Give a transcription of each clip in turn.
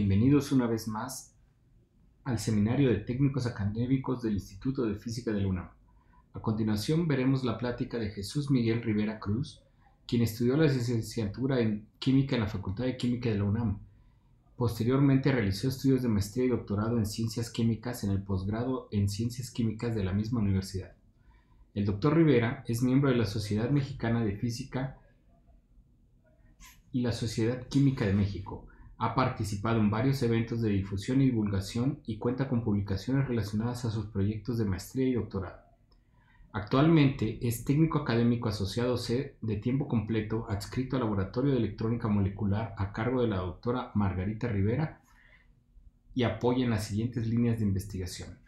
Bienvenidos una vez más al Seminario de Técnicos Académicos del Instituto de Física de la UNAM. A continuación veremos la plática de Jesús Miguel Rivera Cruz, quien estudió la licenciatura en Química en la Facultad de Química de la UNAM. Posteriormente realizó estudios de maestría y doctorado en Ciencias Químicas en el posgrado en Ciencias Químicas de la misma universidad. El Dr. Rivera es miembro de la Sociedad Mexicana de Física y la Sociedad Química de México. Ha participado en varios eventos de difusión y divulgación y cuenta con publicaciones relacionadas a sus proyectos de maestría y doctorado. Actualmente es técnico académico asociado C de tiempo completo adscrito al Laboratorio de Electrónica Molecular a cargo de la doctora Margarita Rivera y apoya en las siguientes líneas de investigación: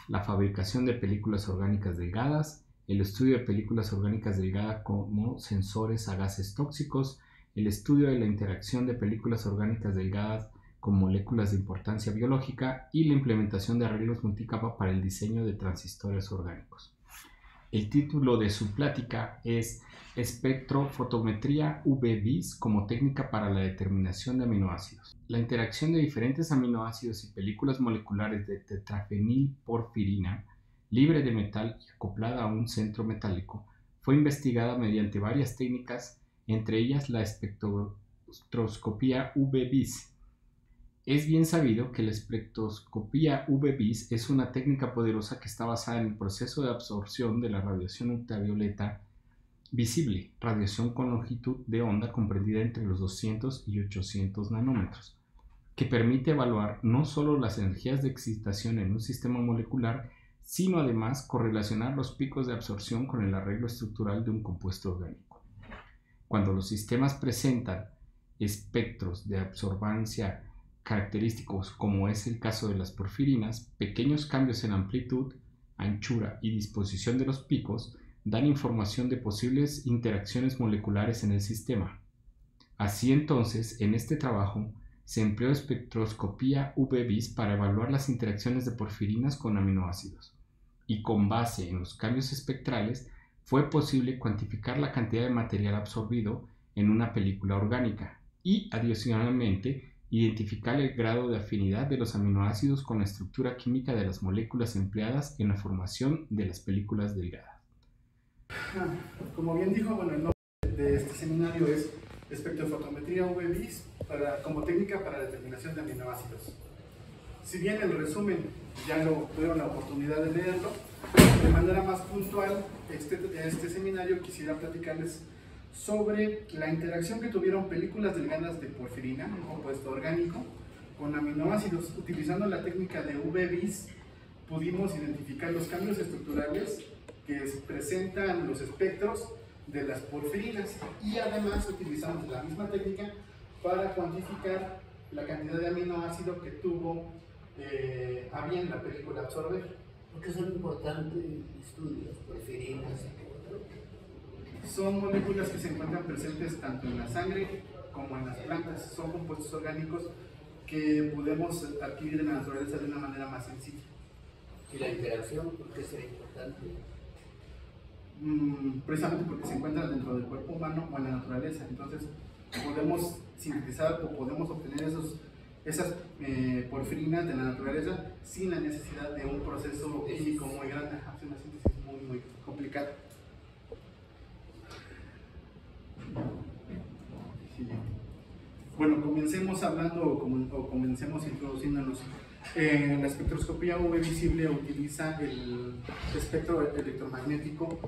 la fabricación de películas orgánicas delgadas, el estudio de películas orgánicas delgadas como sensores a gases tóxicos, el estudio de la interacción de películas orgánicas delgadas con moléculas de importancia biológica y la implementación de arreglos multicapa para el diseño de transistores orgánicos. El título de su plática es Espectrofotometría UV-Vis como técnica para la determinación de aminoácidos. La interacción de diferentes aminoácidos y películas moleculares de tetrafenilporfirina libre de metal y acoplada a un centro metálico fue investigada mediante varias técnicas, entre ellas la espectroscopía UV-Vis. Es bien sabido que la espectroscopía UV-Vis es una técnica poderosa que está basada en el proceso de absorción de la radiación ultravioleta visible, radiación con longitud de onda comprendida entre los 200 y 800 nanómetros, que permite evaluar no solo las energías de excitación en un sistema molecular, sino además correlacionar los picos de absorción con el arreglo estructural de un compuesto orgánico. Cuando los sistemas presentan espectros de absorbancia característicos, como es el caso de las porfirinas, pequeños cambios en amplitud, anchura y disposición de los picos dan información de posibles interacciones moleculares en el sistema. Así entonces, en este trabajo, se empleó espectroscopía UV-Vis para evaluar las interacciones de porfirinas con aminoácidos, y con base en los cambios espectrales fue posible cuantificar la cantidad de material absorbido en una película orgánica y, adicionalmente, identificar el grado de afinidad de los aminoácidos con la estructura química de las moléculas empleadas en la formación de las películas delgadas. Como bien dijo, el nombre de este seminario es Espectrofotometría UV-Vis como técnica para la determinación de aminoácidos. Si bien el resumen ya lo tuvieron la oportunidad de leerlo, de manera más puntual, este seminario quisiera platicarles sobre la interacción que tuvieron películas delgadas de porfirina, un compuesto orgánico, con aminoácidos. Utilizando la técnica de UV-Vis, pudimos identificar los cambios estructurales que presentan los espectros de las porfirinas, y además utilizamos la misma técnica para cuantificar la cantidad de aminoácido que tuvo a bien la película absorber. ¿Por qué son importantes estudios, porfirinas? Son moléculas que se encuentran presentes tanto en la sangre como en las plantas. Son compuestos orgánicos que podemos adquirir en la naturaleza de una manera más sencilla. ¿Y la interacción por qué sería importante? Precisamente porque se encuentran dentro del cuerpo humano o en la naturaleza. Entonces podemos sintetizar o podemos obtener esas porfirinas de la naturaleza sin la necesidad de un proceso químico muy grande. Hace una síntesis muy complicada. Sí. Bueno, comencemos hablando o comencemos introduciéndonos. La espectroscopía UV visible utiliza el espectro electromagnético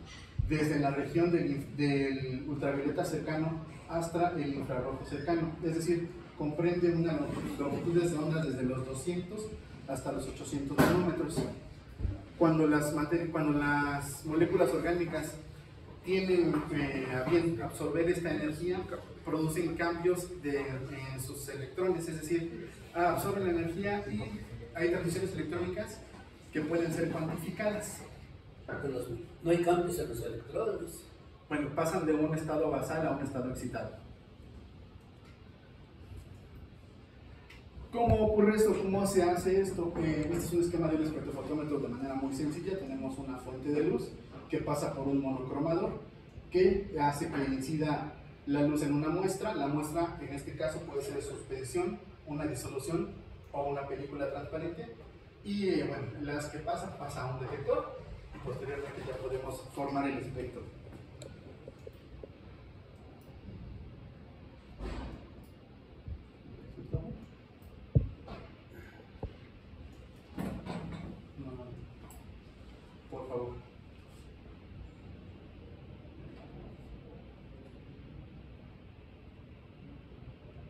desde la región del ultravioleta cercano hasta el infrarrojo cercano, es decir, comprende una longitudes de onda desde los 200 hasta los 800 nanómetros. Cuando las moléculas orgánicas tienen a bien absorber esta energía, producen cambios en sus electrones, es decir, absorben la energía y hay transiciones electrónicas que pueden ser cuantificadas. No hay cambios en los electrones. Bueno, pasan de un estado basal a un estado excitado. ¿Cómo ocurre esto? ¿Cómo se hace esto? Este es un esquema de un espectrofotómetro de manera muy sencilla. Tenemos una fuente de luz que pasa por un monocromador que hace que incida la luz en una muestra. La muestra, en este caso, puede ser suspensión una disolución o una película transparente, y bueno, las que pasa a un detector, y posteriormente ya podemos formar el espectro. Por favor.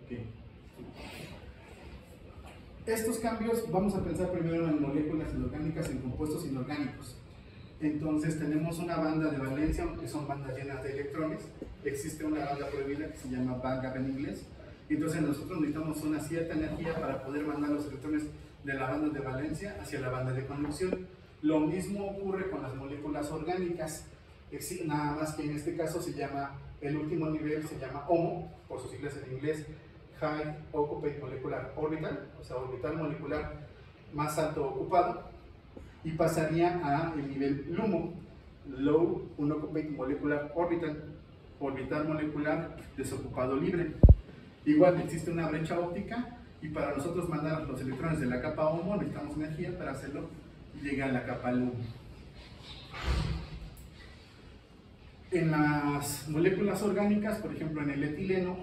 Okay. Estos cambios, vamos a pensar primero en moléculas inorgánicas, en compuestos inorgánicos. Entonces tenemos una banda de valencia, que son bandas llenas de electrones. Existe una banda prohibida que se llama band gap en inglés. Entonces nosotros necesitamos una cierta energía para poder mandar los electrones de la banda de valencia hacia la banda de conducción. Lo mismo ocurre con las moléculas orgánicas, nada más que en este caso se llama, el último nivel se llama HOMO, por sus siglas en inglés, High Occupied Molecular Orbital, o sea, orbital molecular más alto ocupado, y pasaría a el nivel LUMO, Low Unoccupied Molecular Orbital, orbital molecular desocupado libre. Igual existe una brecha óptica, y para nosotros mandar los electrones de la capa HOMO necesitamos energía para hacerlo y llegue a la capa LUMO. En las moléculas orgánicas, por ejemplo en el etileno,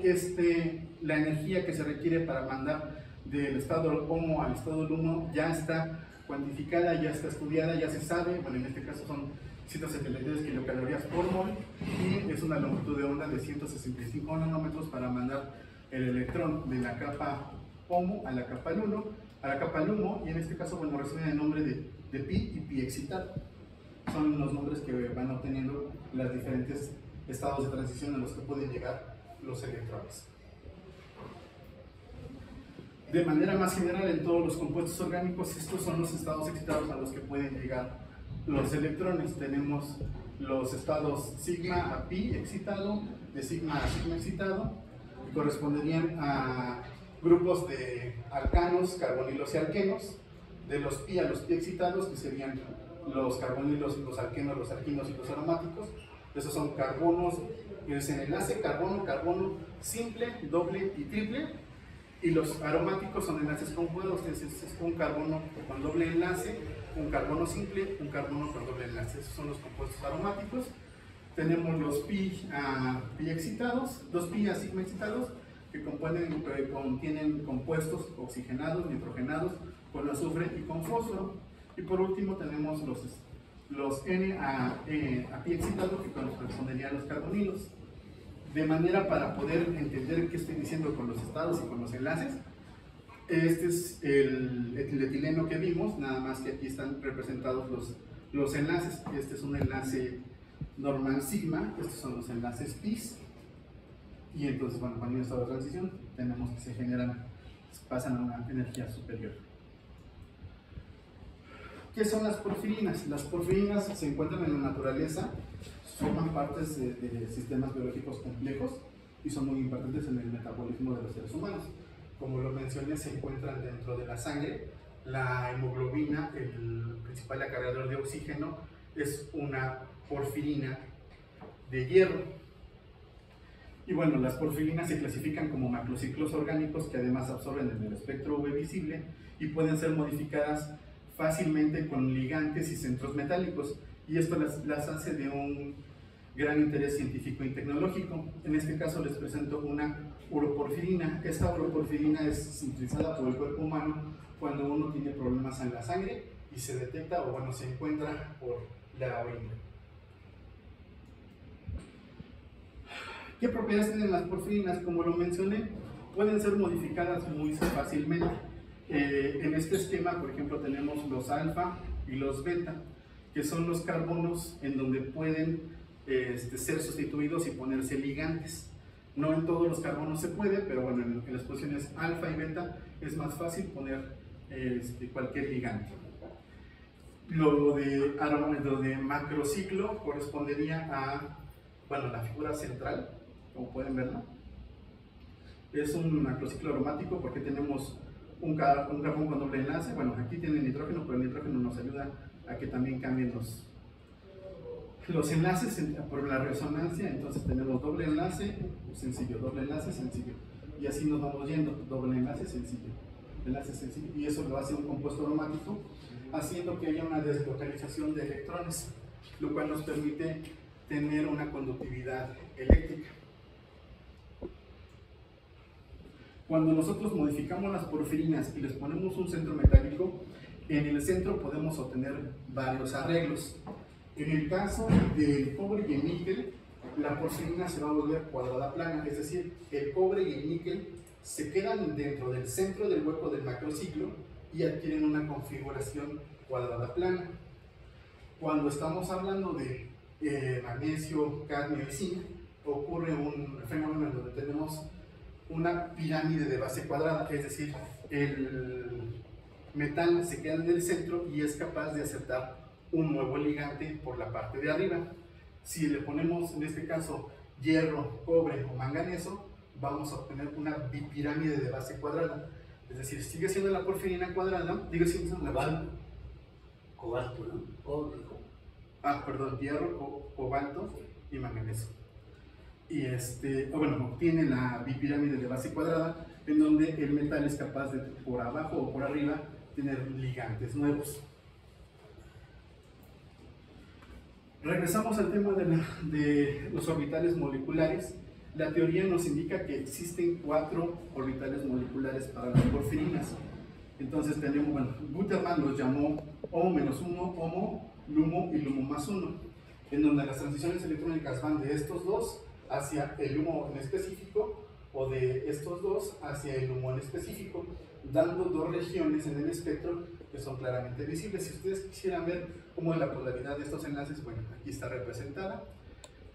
la energía que se requiere para mandar del estado HOMO al estado LUMO ya está cuantificada, ya está estudiada, ya se sabe. Bueno, en este caso son 173 kilocalorías por mol, y es una longitud de onda de 165 nanómetros para mandar el electrón de la capa HOMO a la capa LUMO, y en este caso, bueno, reciben el nombre de pi y pi excitado. Son los nombres que van obteniendo los diferentes estados de transición a los que pueden llegar los electrones. De manera más general, en todos los compuestos orgánicos, estos son los estados excitados a los que pueden llegar los electrones. Tenemos los estados sigma a pi excitado, de sigma a sigma excitado, que corresponderían a grupos de alcanos, carbonilos y alquenos, de los pi a los pi excitados, que serían los carbonilos, los alquenos, los alquinos y los aromáticos. Esos son carbonos, es en enlace carbono simple, doble y triple, y los aromáticos son enlaces conjugados, es un carbono con doble enlace, un carbono simple, un carbono con doble enlace. Esos son los compuestos aromáticos. Tenemos los pi a pi excitados, los pi a sigma excitados, que contienen compuestos oxigenados, nitrogenados, con azufre y con fósforo. Y por último tenemos los N a pi excitado, que corresponderían a los carbonilos. De manera para poder entender qué estoy diciendo con los estados y con los enlaces, este es el etileno que vimos, nada más que aquí están representados los enlaces. Este es un enlace normal sigma, estos son los enlaces pis, y entonces, bueno, cuando hay un estado de transición, tenemos que pasan a una energía superior. ¿Qué son las porfirinas? Las porfirinas se encuentran en la naturaleza, forman partes de sistemas biológicos complejos y son muy importantes en el metabolismo de los seres humanos. Como lo mencioné, se encuentran dentro de la sangre. La hemoglobina, el principal acarreador de oxígeno, es una porfirina de hierro. Y bueno, las porfirinas se clasifican como macrociclos orgánicos que además absorben en el espectro UV visible y pueden ser modificadas fácilmente con ligantes y centros metálicos, y esto las hace de un gran interés científico y tecnológico. En este caso les presento una uroporfirina. Esta uroporfirina es sintetizada por el cuerpo humano cuando uno tiene problemas en la sangre y se detecta o bueno, se encuentra por la orina. ¿Qué propiedades tienen las porfirinas? Como lo mencioné, pueden ser modificadas muy fácilmente. En este esquema, por ejemplo, tenemos los alfa y los beta, que son los carbonos en donde pueden ser sustituidos y ponerse ligantes. No en todos los carbonos se puede, pero bueno, en las posiciones alfa y beta es más fácil poner cualquier ligante. Lo de macrociclo correspondería a, bueno, la figura central, como pueden verla. Es un macrociclo aromático porque tenemos un carbón con doble enlace. Bueno, aquí tiene nitrógeno, pero el nitrógeno nos ayuda a que también cambien los enlaces por la resonancia. Entonces tenemos doble enlace, sencillo, doble enlace, sencillo. y así nos vamos yendo, doble enlace sencillo, y eso lo hace un compuesto aromático, haciendo que haya una deslocalización de electrones, lo cual nos permite tener una conductividad eléctrica. Cuando nosotros modificamos las porfirinas y les ponemos un centro metálico, en el centro podemos obtener varios arreglos. En el caso del cobre y el níquel, la porfirina se va a volver cuadrada plana, es decir, el cobre y el níquel se quedan dentro del centro del hueco del macrociclo y adquieren una configuración cuadrada plana. Cuando estamos hablando de magnesio, cadmio y zinc, ocurre un fenómeno en donde tenemos una pirámide de base cuadrada, es decir, el metal se queda en el centro y es capaz de aceptar un nuevo ligante por la parte de arriba. Si le ponemos, en este caso, hierro, cobre o manganeso, vamos a obtener una bipirámide de base cuadrada. Es decir, sigue siendo la porfirina cuadrada, sigue siendo la cobalto, ¿no? Cobre. Perdón, hierro, cobalto y manganeso. Y obtiene la bipirámide de base cuadrada, en donde el metal es capaz de, por abajo o por arriba, tener ligantes nuevos. Regresamos al tema de los orbitales moleculares. La teoría nos indica que existen 4 orbitales moleculares para las porfirinas. Entonces tenemos, Guterman los llamó HOMO-1, HOMO, LUMO y LUMO+1, en donde las transiciones electrónicas van de estos dos hacia el LUMO en específico, o de estos dos hacia el LUMO en específico, dando 2 regiones en el espectro que son claramente visibles. Si ustedes quisieran ver cómo es la polaridad de estos enlaces, bueno, aquí está representada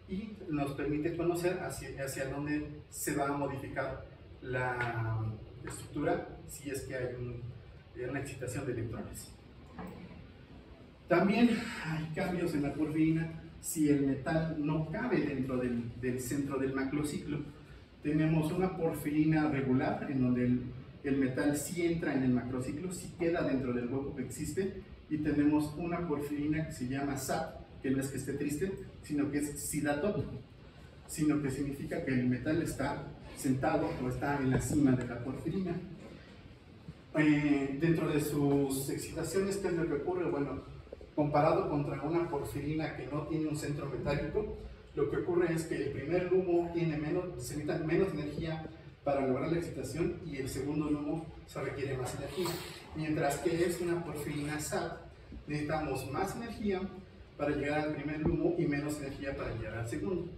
y nos permite conocer hacia dónde se va a modificar la estructura si es que hay una excitación de electrones. También hay cambios en la porfirina si el metal no cabe dentro del centro del macrociclo. Tenemos una porfirina regular en donde el metal sí entra en el macrociclo, sí queda dentro del hueco que existe, y tenemos una porfirina que se llama SAT, que no es que esté triste, sino que es SIDATOP, sino que significa que el metal está sentado o está en la cima de la porfirina. Dentro de sus excitaciones, ¿qué es lo que ocurre? Bueno, comparado contra una porfirina que no tiene un centro metálico, lo que ocurre es que el primer LUMO se necesita menos energía para lograr la excitación y el segundo LUMO se requiere más energía. Mientras que es una porfirina SAT, necesitamos más energía para llegar al primer LUMO y menos energía para llegar al segundo.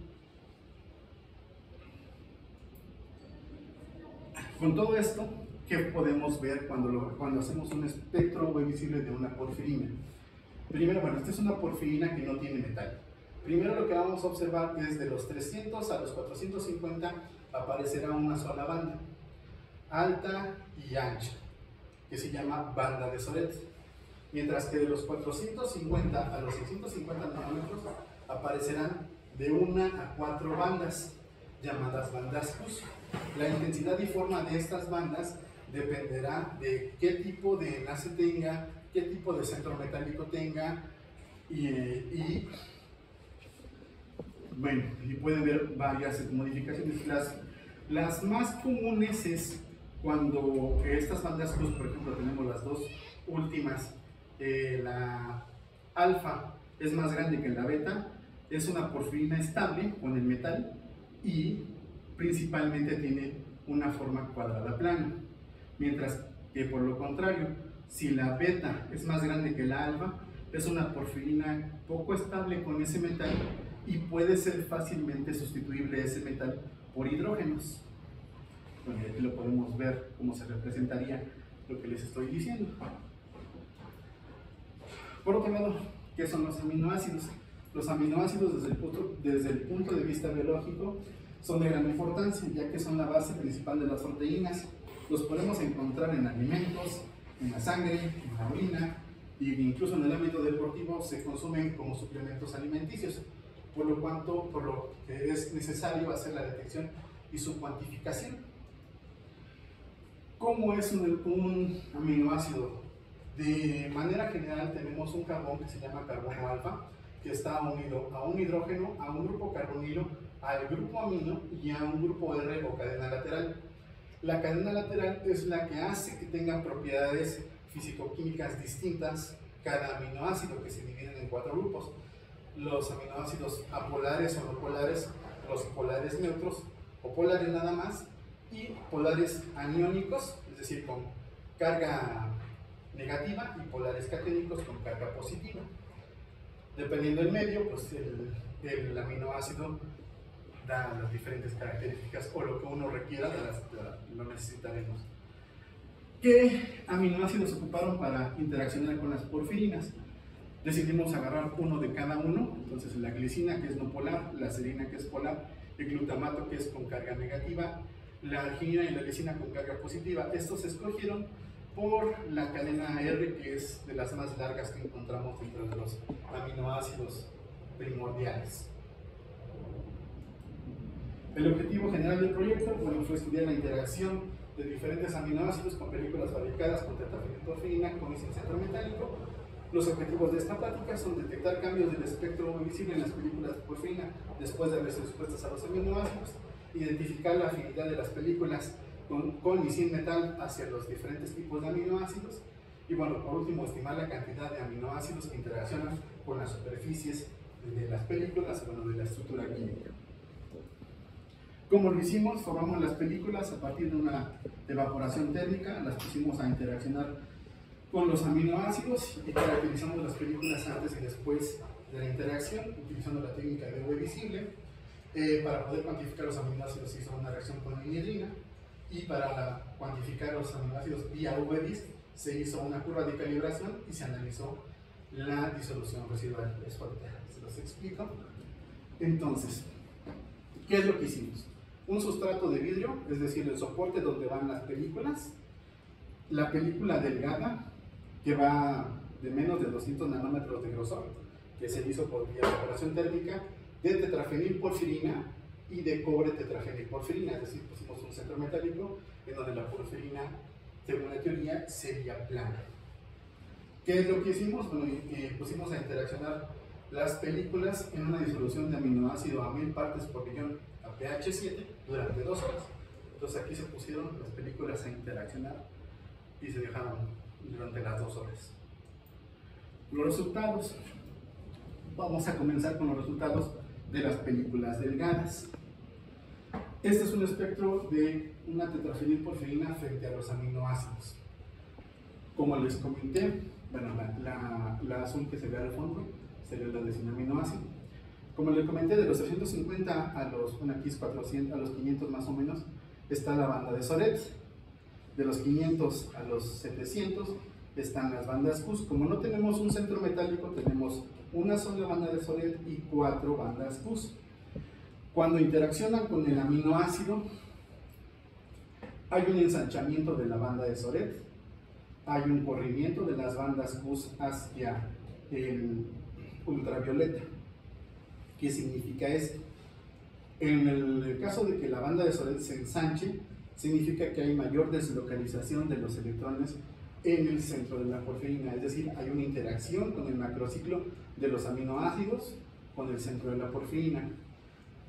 Con todo esto, ¿qué podemos ver cuando hacemos un espectro UV visible de una porfirina? Primero, esta es una porfirina que no tiene metal. Primero lo que vamos a observar es de los 300 a los 450 aparecerá una sola banda, alta y ancha, que se llama banda de Soret. Mientras que de los 450 a los 650 nanómetros aparecerán de 1 a 4 bandas, llamadas bandas Q. La intensidad y forma de estas bandas dependerá de qué tipo de enlace tenga, qué tipo de centro metálico tenga y pueden ver varias modificaciones. Las más comunes es cuando estas bandas Q, por ejemplo, tenemos las dos últimas, la alfa es más grande que la beta, es una porfirina estable con el metal y principalmente tiene una forma cuadrada plana, mientras que por lo contrario, si la beta es más grande que la alfa, es una porfirina poco estable con ese metal y puede ser fácilmente sustituible ese metal por hidrógenos. Bueno, aquí lo podemos ver cómo se representaría lo que les estoy diciendo. Por otro lado, ¿qué son los aminoácidos? Los aminoácidos desde el punto de vista biológico son de gran importancia, ya que son la base principal de las proteínas. Los podemos encontrar en alimentos, en la sangre, en la orina, e incluso en el ámbito deportivo se consumen como suplementos alimenticios, por lo que es necesario hacer la detección y su cuantificación. ¿Cómo es un aminoácido? De manera general tenemos un carbón que se llama carbono alfa, que está unido a un hidrógeno, a un grupo carbonilo, al grupo amino y a un grupo R o cadena lateral. La cadena lateral es la que hace que tengan propiedades físico-químicas distintas cada aminoácido, que se dividen en 4 grupos: los aminoácidos apolares o no polares, los polares neutros o polares nada más, y polares aniónicos, es decir, con carga negativa, y polares caténicos con carga positiva. Dependiendo del medio, pues el aminoácido da las diferentes características o lo que uno requiera lo necesitaremos. ¿Qué aminoácidos se ocuparon para interaccionar con las porfirinas? Decidimos agarrar uno de cada uno. Entonces la glicina, que es no polar, la serina, que es polar, el glutamato, que es con carga negativa, la arginina y la glicina con carga positiva. Estos se escogieron por la cadena R, que es de las más largas que encontramos dentro de los aminoácidos primordiales. El objetivo general del proyecto, bueno, fue estudiar la interacción de diferentes aminoácidos con películas fabricadas con tetrafenilporfirina con y sin centro metálico. Los objetivos de esta plática son detectar cambios del espectro visible en las películas de porfirina después de haberse expuestas a los aminoácidos, identificar la afinidad de las películas con y sin metal hacia los diferentes tipos de aminoácidos, y bueno, por último, estimar la cantidad de aminoácidos que interaccionan con las superficies de las películas, bueno, de la estructura química. ¿Cómo lo hicimos? Formamos las películas a partir de una evaporación térmica, las pusimos a interaccionar con los aminoácidos y caracterizamos las películas antes y después de la interacción, utilizando la técnica de UV visible. Para poder cuantificar los aminoácidos se hizo una reacción con anhidrina, y para cuantificar los aminoácidos vía UV-Vis se hizo una curva de calibración y se analizó la disolución residual. Eso se los explico. Entonces, ¿qué es lo que hicimos? Un sustrato de vidrio, es decir, el soporte donde van las películas, la película delgada, que va de menos de 200 nanómetros de grosor, que se hizo por vía evaporación térmica, de tetrafenilporfirina y de cobre tetrafenilporfirina, es decir, pusimos un centro metálico en donde la porfirina, según la teoría, sería plana. ¿Qué es lo que hicimos? Bueno, pusimos a interaccionar las películas en una disolución de aminoácido a 1000 partes por millón a pH 7 durante 2 horas. Entonces aquí se pusieron las películas a interaccionar y se dejaron durante las 2 horas. Los resultados. Vamos a comenzar con los resultados de las películas delgadas. Este es un espectro de una tetrafenilporfirina frente a los aminoácidos. Como les comenté, bueno, la azul que se ve al fondo sería la de sin aminoácido. Como les comenté, de los 350 a los, bueno, aquí es 400, a los 500 más o menos, está la banda de Soret. De los 500 a los 700 están las bandas Cus. Como no tenemos un centro metálico, tenemos una sola banda de Soret y 4 bandas Cus. Cuando interaccionan con el aminoácido, hay un ensanchamiento de la banda de Soret, hay un corrimiento de las bandas Cus hacia el ultravioleta. ¿Qué significa esto? En el caso de que la banda de Soret se ensanche, significa que hay mayor deslocalización de los electrones en el centro de la porfirina, es decir, hay una interacción con el macrociclo de los aminoácidos con el centro de la porfirina.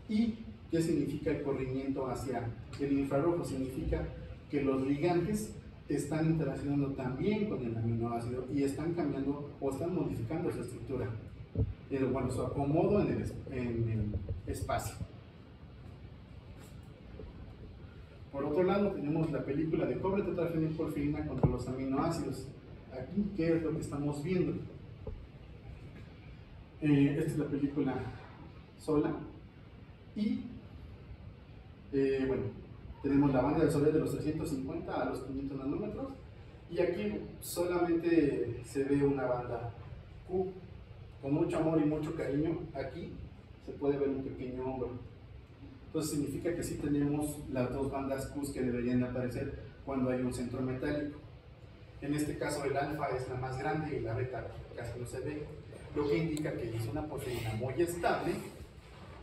¿Y qué significa el corrimiento hacia el infrarrojo? Significa que los ligantes están interaccionando también con el aminoácido y están cambiando o están modificando su estructura, bueno, su acomodo en el espacio. Por otro lado, tenemos la película de cobre tetrafenilporfirina contra los aminoácidos. Aquí, ¿qué es lo que estamos viendo? Esta es la película sola. Y, bueno, tenemos la banda de Soret de los 350 a los 500 nanómetros. Y aquí solamente se ve una banda Q. Con mucho amor y mucho cariño, aquí se puede ver un pequeño hombro. Entonces significa que sí tenemos las dos bandas Q que deberían aparecer cuando hay un centro metálico. En este caso el alfa es la más grande y la beta casi no se ve, lo que indica que es una porfirina muy estable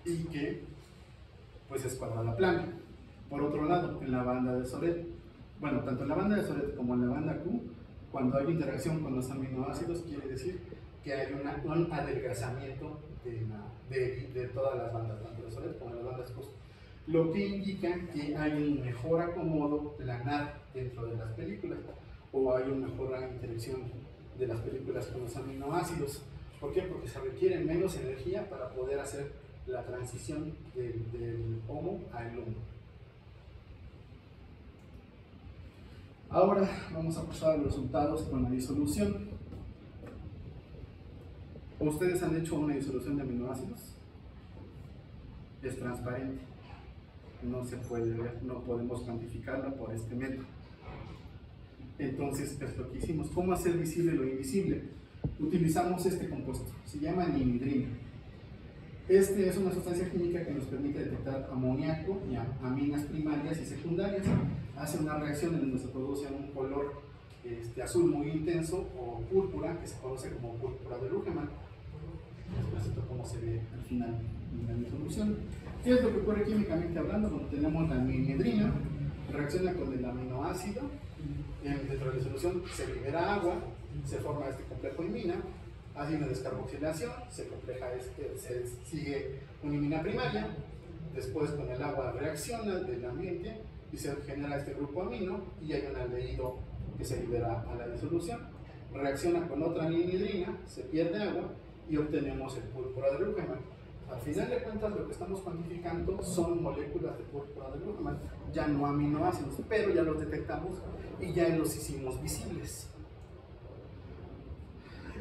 y que pues es cuadrada plana. Por otro lado, en la banda de Soret, bueno, tanto en la banda de Soret como en la banda Q, cuando hay interacción con los aminoácidos, quiere decir que hay un adelgazamiento de todas las bandas, tanto de Soret como de las bandas Q. lo que indica que hay un mejor acomodo planar dentro de las películas o hay una mejor interacción de las películas con los aminoácidos. ¿Por qué? Porque se requiere menos energía para poder hacer la transición del HOMO al LUMO. Ahora vamos a pasar a los resultados con la disolución. ¿Ustedes han hecho una disolución de aminoácidos? Es transparente, no se puede ver, no podemos cuantificarla por este método. Entonces, es lo que hicimos. ¿Cómo hacer visible lo invisible? Utilizamos este compuesto, se llama nimidrina. Este es una sustancia química que nos permite detectar amoníaco y aminas primarias y secundarias. Hace una reacción en donde se produce un color azul muy intenso o púrpura, que se conoce como púrpura de Rugemann. Esto es como se ve al final de la disolución. ¿Qué es lo que ocurre químicamente hablando? Cuando tenemos la nimidrina, reacciona con el aminoácido, dentro de la disolución se libera agua, se forma este complejo imina, hace una descarboxilación, se sigue una imina primaria, después con el agua reacciona del ambiente y se genera este grupo amino y hay un aldehído que se libera a la disolución, reacciona con otra nimidrina, se pierde agua y obtenemos el púrpura de Rugemann. Al final de cuentas, lo que estamos cuantificando son moléculas de púrpura de Rugemann, ya no aminoácidos, pero ya los detectamos y ya los hicimos visibles.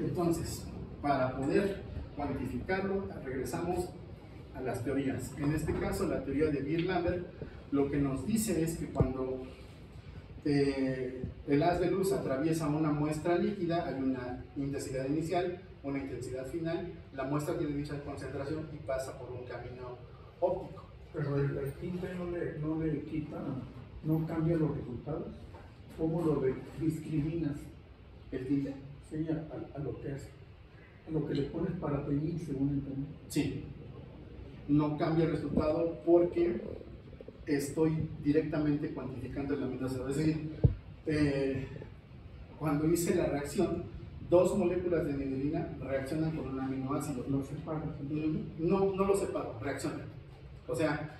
Entonces, para poder cuantificarlo, regresamos a las teorías. En este caso, la teoría de Beer-Lambert lo que nos dice es que cuando el haz de luz atraviesa una muestra líquida, hay una intensidad inicial, una intensidad final, la muestra tiene dicha concentración y pasa por un camino óptico. Pero el tinte no le quita, no cambia los resultados. ¿Cómo lo discriminas? ¿El tinte? Sí, a lo que es, a lo que le pones para teñir, según entendí. Sí, no cambia el resultado porque estoy directamente cuantificando el aminoácido. Es decir, cuando hice la reacción, dos moléculas de nimidrina reaccionan con un aminoácido. Lo separas. No lo separo, reaccionan. O sea,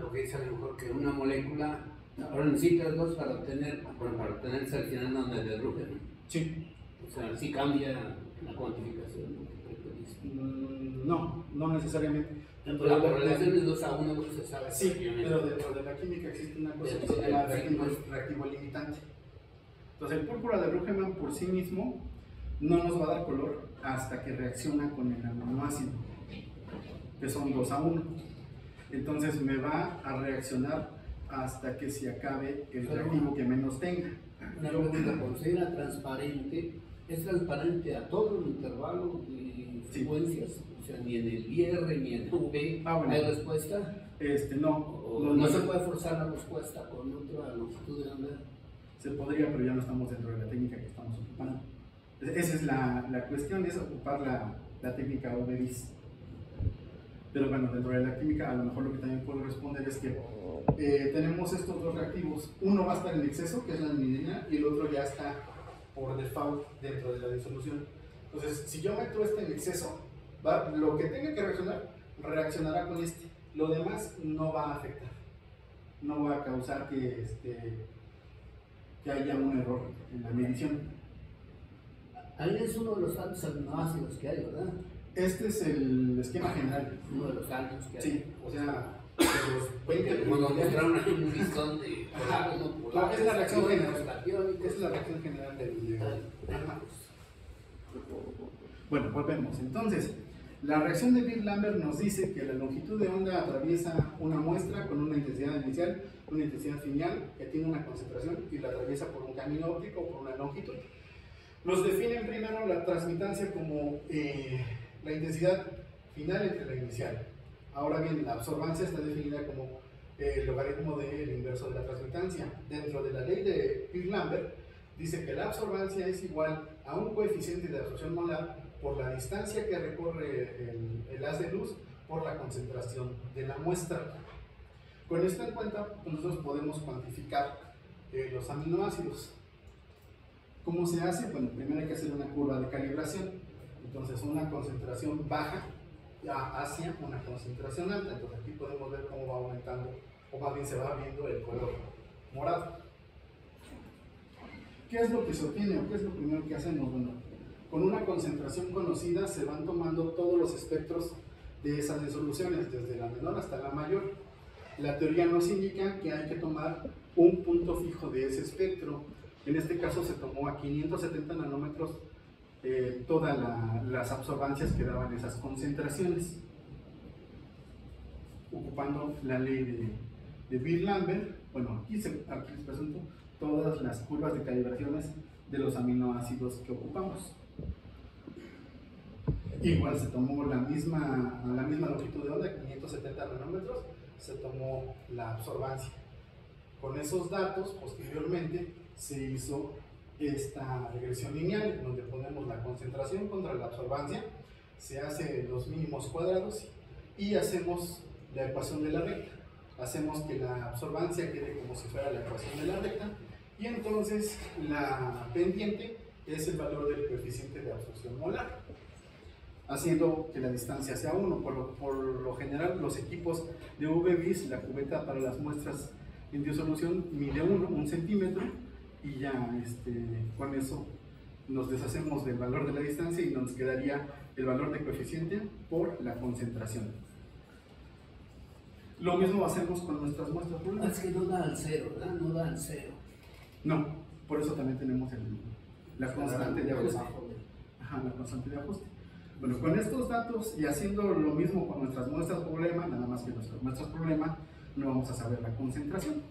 Lo que dice a lo mejor que una molécula, ahora necesitas dos para obtener, para obtenerse al final donde de Rugemann. sí. O sea, sí cambia la cuantificación. No necesariamente. Dentro de las relaciones 2 a 1 se sabe. Sí, pero dentro de la química existe una cosa que se llama reactivo limitante. Entonces, el púrpura de Rugemann por sí mismo no nos va a dar color hasta que reacciona con el aminoácido, que son 2 a 1. Entonces, me va a reaccionar hasta que se acabe el reactivo que menos tenga. Una pregunta, considera transparente, ¿es transparente a todo el intervalo de frecuencias? O sea, ni en el IR ni en el V hay respuesta. No Se puede forzar la respuesta con otra longitud de onda. Se podría, pero ya no estamos dentro de la técnica que estamos ocupando. Esa es la cuestión, es ocupar la técnica OV-bis. Pero bueno, dentro de la química, a lo mejor lo que también puedo responder es que tenemos estos dos reactivos. Uno va a estar en exceso, que es la nimidrina, y el otro ya está por default dentro de la disolución. Entonces, si yo meto este en exceso, lo que tenga que reaccionar, reaccionará con este. Lo demás no va a afectar. No va a causar que haya un error en la medición. Ahí es uno de los tantos aminoácidos que hay, ¿verdad? Este es el esquema general. Uno de los tantos que hay. Sí, o sea, de los 20 Como nos mostraron aquí un listón de polares, no polares. Es la reacción general. Catiónicos. Es la reacción general del. Bueno, volvemos. Entonces, la reacción de Beer-Lambert nos dice que la longitud de onda atraviesa una muestra con una intensidad inicial, una intensidad final, que tiene una concentración y la atraviesa por un camino óptico o por una longitud. Nos definen primero la transmitancia como la intensidad final entre la inicial. Ahora bien, la absorbancia está definida como el logaritmo del inverso de la transmitancia. Dentro de la ley de Beer-Lambert, dice que la absorbancia es igual a un coeficiente de absorción molar por la distancia que recorre el haz de luz por la concentración de la muestra. Con esto en cuenta, nosotros podemos cuantificar los aminoácidos. ¿Cómo se hace? Bueno, primero hay que hacer una curva de calibración. Entonces, una concentración baja hacia una concentración alta. Entonces aquí podemos ver cómo va aumentando, o más bien se va viendo el color morado. ¿Qué es lo que se obtiene o qué es lo primero que hacemos? Bueno, con una concentración conocida se van tomando todos los espectros de esas disoluciones, desde la menor hasta la mayor. La teoría nos indica que hay que tomar un punto fijo de ese espectro. En este caso se tomó a 570 nanómetros todas las absorbancias que daban esas concentraciones, ocupando la ley de Beer-Lambert. Bueno, aquí les presento todas las curvas de calibraciones de los aminoácidos que ocupamos. Igual se tomó a la misma longitud de onda, 570 nanómetros, se tomó la absorbancia. Con esos datos, posteriormente, se hizo esta regresión lineal, donde ponemos la concentración contra la absorbancia, se hace los mínimos cuadrados y hacemos la ecuación de la recta. Hacemos que la absorbancia quede como si fuera la ecuación de la recta, y entonces la pendiente es el valor del coeficiente de absorción molar, haciendo que la distancia sea 1. Por lo general, los equipos de UV-Vis, la cubeta para las muestras en disolución mide 1 centímetro, y ya con eso nos deshacemos del valor de la distancia y nos quedaría el valor de coeficiente por la concentración. Lo mismo hacemos con nuestras muestras. Es que no da al cero, ¿verdad? No da al cero. No, por eso también tenemos la constante de ajuste. Ajá, la constante de ajuste. Bueno, con estos datos y haciendo lo mismo con nuestras muestras problema, nada más que nuestras muestras problema, no vamos a saber la concentración.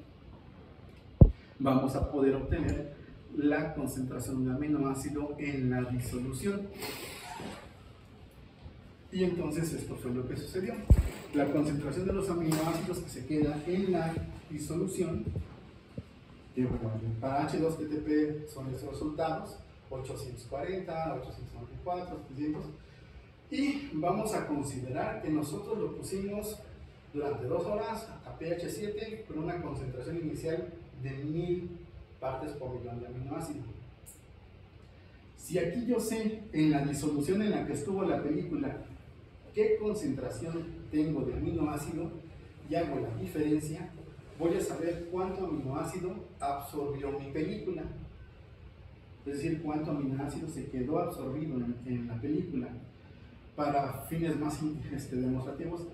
Vamos a poder obtener la concentración de aminoácido en la disolución. Y entonces esto fue lo que sucedió. La concentración de los aminoácidos que se queda en la disolución, que bueno, para H2TTP son estos resultados, 840, 894, 300, y vamos a considerar que nosotros lo pusimos durante 2 horas a pH 7 con una concentración inicial de 1000 partes por millón de aminoácidos. Si aquí yo sé en la disolución en la que estuvo la película qué concentración tengo de aminoácido y hago la diferencia, voy a saber cuánto aminoácido absorbió mi película, es decir, cuánto aminoácido se quedó absorbido en la película. Para fines más demostrativos,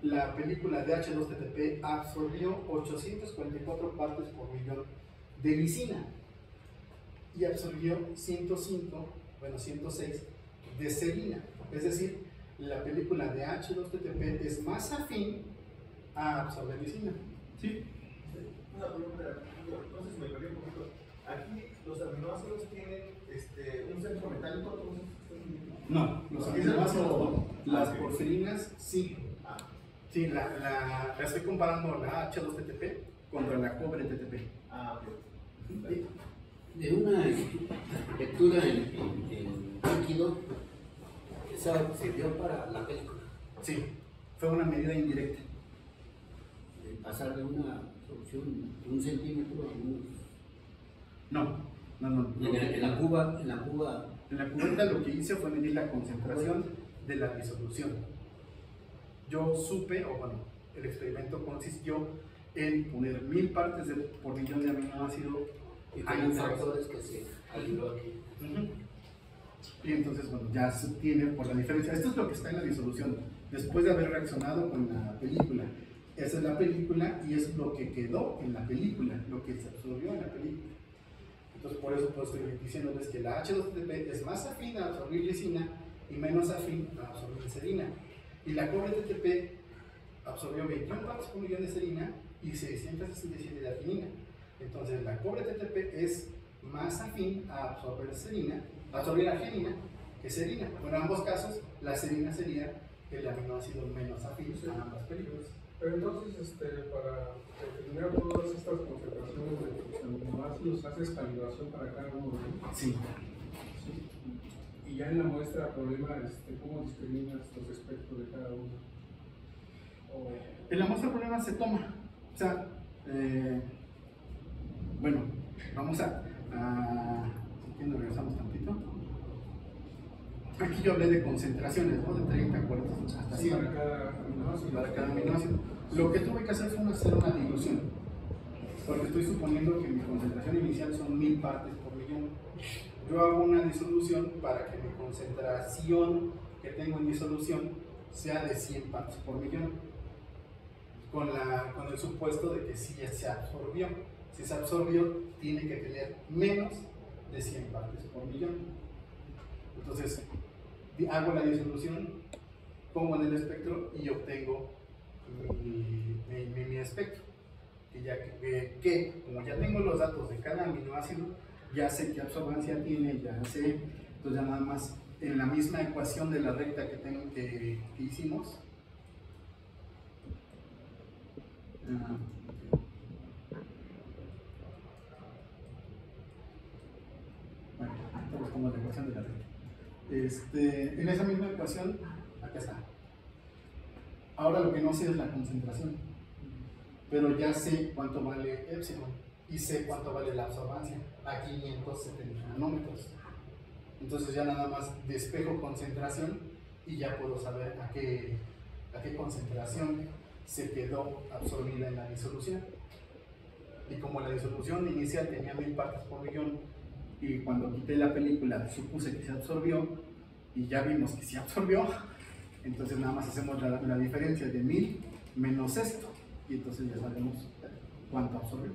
la película de H2TTP absorbió 844 partes por millón de lisina y absorbió 106 de serina. Es decir, la película de H2TTP es más afín a absorber lisina. ¿Sí? Una pregunta, no sé si me perdí un poquito. Aquí los aminoácidos tienen un centro metálico. No, los aminoácidos, las porfirinas, sí. Sí, la estoy comparando la H2TTP contra la cobre TTP. Ah, ok. De una lectura en líquido, esa sirvió para la película. Sí, fue una medida indirecta. De pasar de una solución de 1 centímetro a unos. No. En la cuba. En la cubeta lo que hice fue medir la concentración de la disolución. Yo supe, o bueno, el experimento consistió en poner 1000 partes por millón de aminoácido. Y hay factores que se calibró aquí. Y entonces, bueno, ya se obtiene por la diferencia. Esto es lo que está en la disolución, después de haber reaccionado con la película. Esa es la película y es lo que quedó en la película, lo que se absorbió en la película. Entonces, por eso pues, estoy diciéndoles que la H2TP es más afín a absorbir lisina y menos afín a absorbir serina. Y la cobre TTP absorbió 21 partes por millón de serina y 667 de arginina. Entonces, la cobre TTP es más afín a absorber arginina que serina. Bueno, en ambos casos, la serina sería el aminoácido menos afín a ambas películas. Pero entonces, para determinar todas estas concentraciones de aminoácidos, ¿haces calibración para cada uno de ellos? Sí. Y ya en la muestra problema, ¿cómo discriminas los espectros de cada uno? En la muestra problema se toma. O sea, bueno, vamos a regresamos tantito. Aquí yo hablé de concentraciones, ¿no? De 30, 40, hasta 100. Para cada aminoácido. Para cada aminoácido. Lo que tuve que hacer fue hacer una dilución, porque estoy suponiendo que mi concentración inicial son 1000 partes por millón. Yo hago una disolución para que mi concentración que tengo en mi solución sea de 100 partes por millón, con el supuesto de que sí se absorbió. Si se absorbió, tiene que tener menos de 100 partes por millón. Entonces, hago la disolución, pongo en el espectro y obtengo mi espectro. Y ya que, como ya tengo los datos de cada aminoácido, ya sé qué absorbancia tiene, ya sé, entonces ya nada más en la misma ecuación de la recta que hicimos. Bueno, ahorita como la ecuación de la recta. En esa misma ecuación, acá está. Ahora lo que no sé es la concentración, pero ya sé cuánto vale epsilon y sé cuánto vale la absorbancia a 570 nanómetros. Entonces ya nada más despejo concentración y ya puedo saber a qué concentración se quedó absorbida en la disolución. Y como la disolución inicial tenía 1000 partes por millón y cuando quité la película supuse que se absorbió y ya vimos que se absorbió, entonces nada más hacemos la diferencia de 1000 menos esto y entonces ya sabemos cuánto absorbió.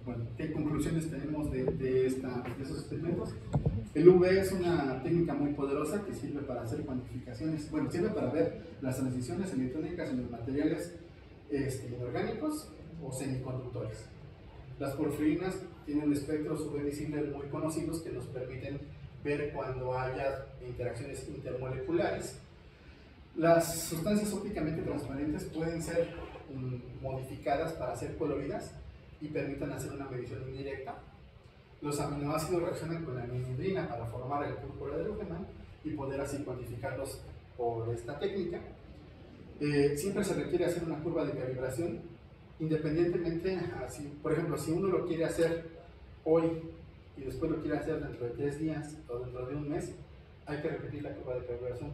Bueno, ¿qué conclusiones tenemos de esos experimentos? El UV es una técnica muy poderosa que sirve para hacer cuantificaciones, bueno, sirve para ver las transiciones electrónicas en los materiales inorgánicos o semiconductores. Las porfirinas tienen espectros UV visibles muy conocidos que nos permiten ver cuando haya interacciones intermoleculares. Las sustancias ópticamente transparentes pueden ser modificadas para ser coloridas y permitan hacer una medición indirecta. Los aminoácidos reaccionan con la anhidrina para formar el púrpura de Luhmann y poder así cuantificarlos por esta técnica. Siempre se requiere hacer una curva de calibración, independientemente, así, por ejemplo, si uno lo quiere hacer hoy y después lo quiere hacer dentro de 3 días o dentro de un mes, hay que repetir la curva de calibración.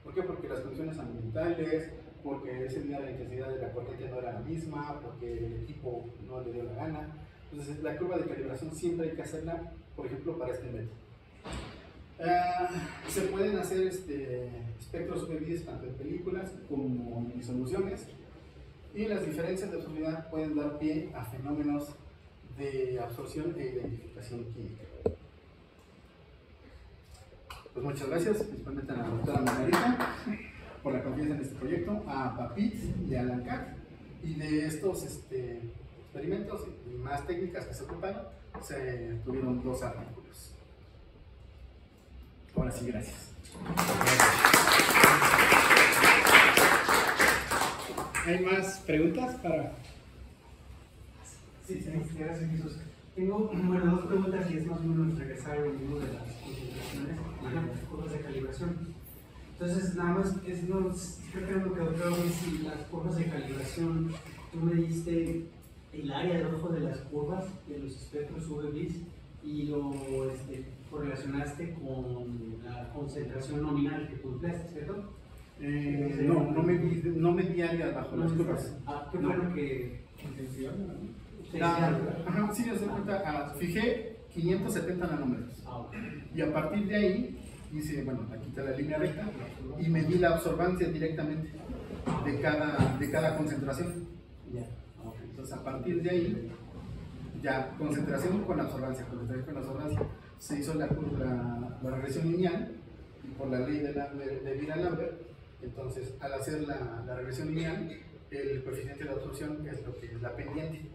¿Por qué? Porque las condiciones ambientales, porque ese día la intensidad de la corriente no era la misma, porque el equipo no le dio la gana. Entonces la curva de calibración siempre hay que hacerla, por ejemplo, para este método. Se pueden hacer espectros UV tanto en películas como en soluciones, y las diferencias de absorbilidad pueden dar pie a fenómenos de absorción e identificación química. Pues muchas gracias, principalmente a la doctora Margarita por la confianza en este proyecto, a Papit y a Alan Cat, y de estos experimentos y más técnicas que se ocuparon, se tuvieron 2 artículos. Ahora sí, gracias. ¿Hay más preguntas para...? Sí, gracias, Jesús. Tengo 2 preguntas y es más o menos regresar al mismo de las concentraciones y las curvas de calibración. Entonces, nada más, creo que lo que creo es si las curvas de calibración, tú me diste el área de rojo de las curvas de los espectros UV-Vis y lo correlacionaste con la concentración nominal que tú empleaste, ¿cierto? No medí área bajo las curvas. ¿Qué fue lo que...? Sí, os doy cuenta, fijé 570 nanómetros. Y a partir de ahí hice, aquí está la línea recta y medí la absorbancia directamente de cada concentración. Entonces a partir de ahí, ya concentración con absorbancia, se hizo la regresión lineal y por la ley de Wiener-Lambert. Entonces al hacer la regresión lineal, el coeficiente de absorción es lo que es la pendiente.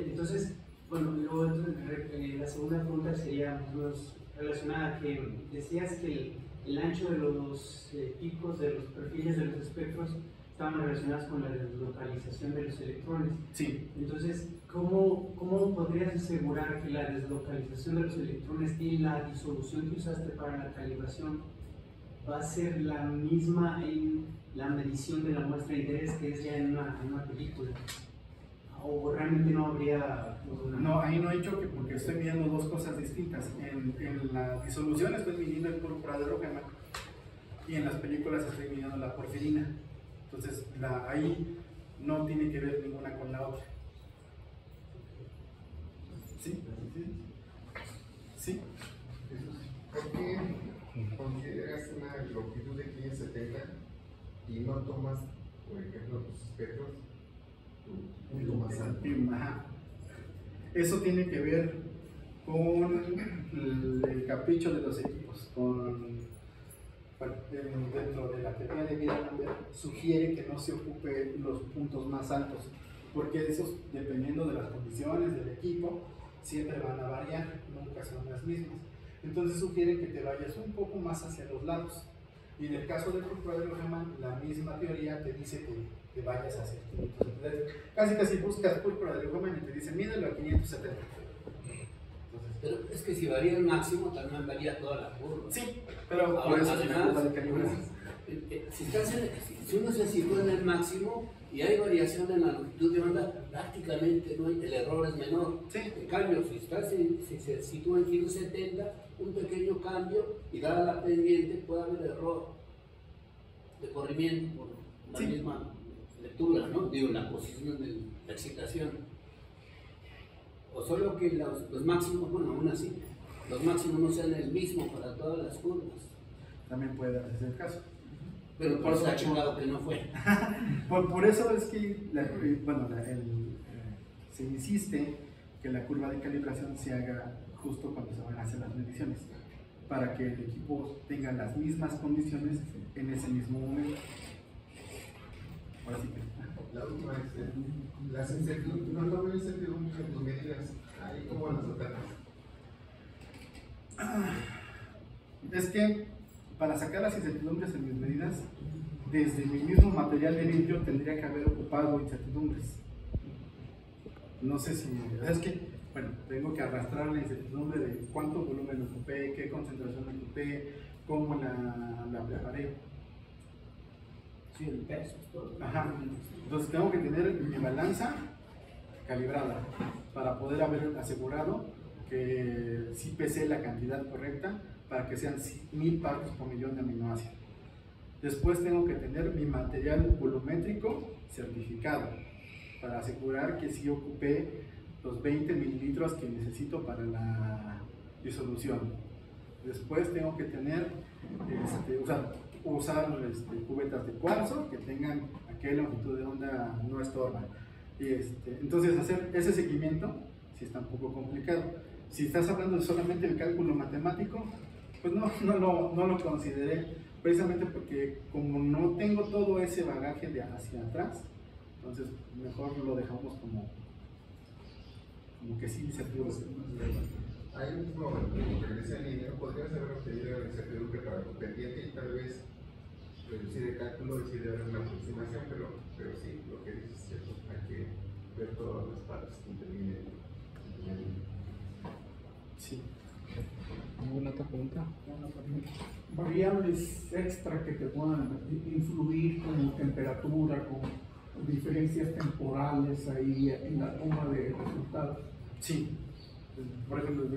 Entonces, luego la segunda pregunta sería relacionada a que decías que el ancho de los picos de los perfiles de los espectros estaban relacionados con la deslocalización de los electrones. Sí. Entonces, ¿cómo podrías asegurar que la deslocalización de los electrones y la disolución que usaste para la calibración va a ser la misma en la medición de la muestra de interés que es ya en una película? ¿O realmente no habría una...? No, ahí no hay choque porque estoy midiendo dos cosas distintas. En la disolución estoy midiendo el púrpura de Roggemann y en las películas estoy midiendo la porfirina. Entonces, ahí no tiene que ver ninguna con la otra. ¿Sí? ¿Sí? ¿Por qué consideras una longitud de 570 y no tomas, por ejemplo, tus espectros un poco más alto? Ajá. Eso tiene que ver con el capricho de los equipos. Dentro de la teoría de Vida-Lambert sugiere que no se ocupe los puntos más altos, porque esos, dependiendo de las condiciones del equipo, siempre van a variar, nunca son las mismas. Entonces sugiere que te vayas un poco más hacia los lados. Y en el caso del púrpura de Roggemann, la misma teoría te dice que te vayas hacia 570. Casi buscas púrpura de Roggemann y te dice, mídelo a 570. Pero es que si varía el máximo, también varía toda la curva. Sí, pero ahora, por eso además, de calibración. Si uno se sitúa en el máximo y hay variación en la longitud de onda, prácticamente no hay, el error es menor. Sí. En cambio, si se sitúa en 170, un pequeño cambio y dada la pendiente puede haber error de corrimiento por la misma lectura, ¿no? Digo, la posición de la excitación. O solo que los máximos, bueno, aún así, los máximos no sean el mismo para todas las curvas. También puede darse el caso. Pero por eso ha chocado que no fue. por eso es que se insiste que la curva de calibración se haga justo cuando se van a hacer las mediciones, para que el equipo tenga las mismas condiciones en ese mismo momento. Ahora sí que... La última es, las incertidumbres, no veo incertidumbres en tus medidas, ahí cómo las alternas. Es que para sacar las incertidumbres en mis medidas, desde mi mismo material de vidrio tendría que haber ocupado incertidumbres. No sé si... Es que, bueno, tengo que arrastrar la incertidumbre de cuánto volumen ocupé, qué concentración ocupé, cómo la preparé. Sí, el peso, todo. Ajá. Entonces tengo que tener mi balanza calibrada para poder haber asegurado que sí pesé la cantidad correcta para que sean 1000 partes por millón de aminoácidos. Después tengo que tener mi material volumétrico certificado para asegurar que sí ocupé los 20 mililitros que necesito para la disolución. Después tengo que tener, usar cubetas de cuarzo que tengan aquella longitud de onda no estorba. Entonces hacer ese seguimiento sí está un poco complicado. Si estás hablando de solamente el cálculo matemático, pues no lo consideré, precisamente porque como no tengo todo ese bagaje de hacia atrás, entonces mejor lo dejamos como que sí incertidumbre. Hay un momento que regresa en línea, podrías haber obtenido la incertidumbre para tu pendiente y tal vez reducir el cálculo, decir de una aproximación, pero sí, lo que dices es cierto, hay que ver todas las partes que intervienen. Sí. ¿Alguna otra pregunta? Variables extra que te puedan influir como temperatura, con diferencias temporales ahí en la toma de resultados. Sí. Por ejemplo,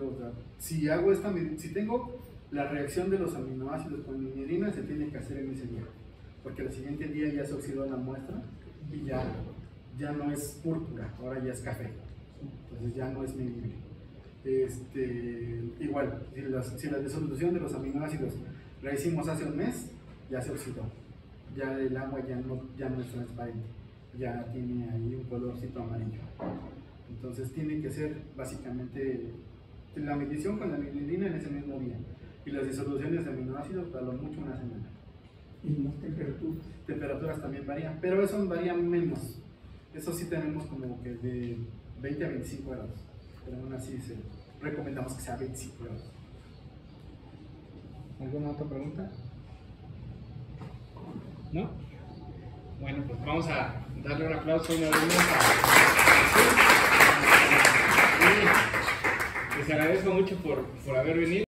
si tengo la reacción de los aminoácidos con minerina, se tiene que hacer en ese día, porque el siguiente día ya se oxidó la muestra y ya no es púrpura, ahora ya es café, entonces ya no es medible. Igual, si la disolución de los aminoácidos la hicimos hace un mes, ya se oxidó, ya el agua ya no es transparente, ya tiene ahí un colorcito amarillo. Entonces tiene que ser básicamente la medición con la minerina en ese mismo día y las disoluciones de aminoácidos para lo mucho una semana. Y las temperaturas. Temperaturas también varían, pero eso varía menos. Eso sí tenemos como que de 20 a 25 grados, pero aún así recomendamos que sea 25 grados. ¿Alguna otra pregunta? ¿No? Bueno, pues vamos a darle un aplauso una vez más. Les agradezco mucho por haber venido.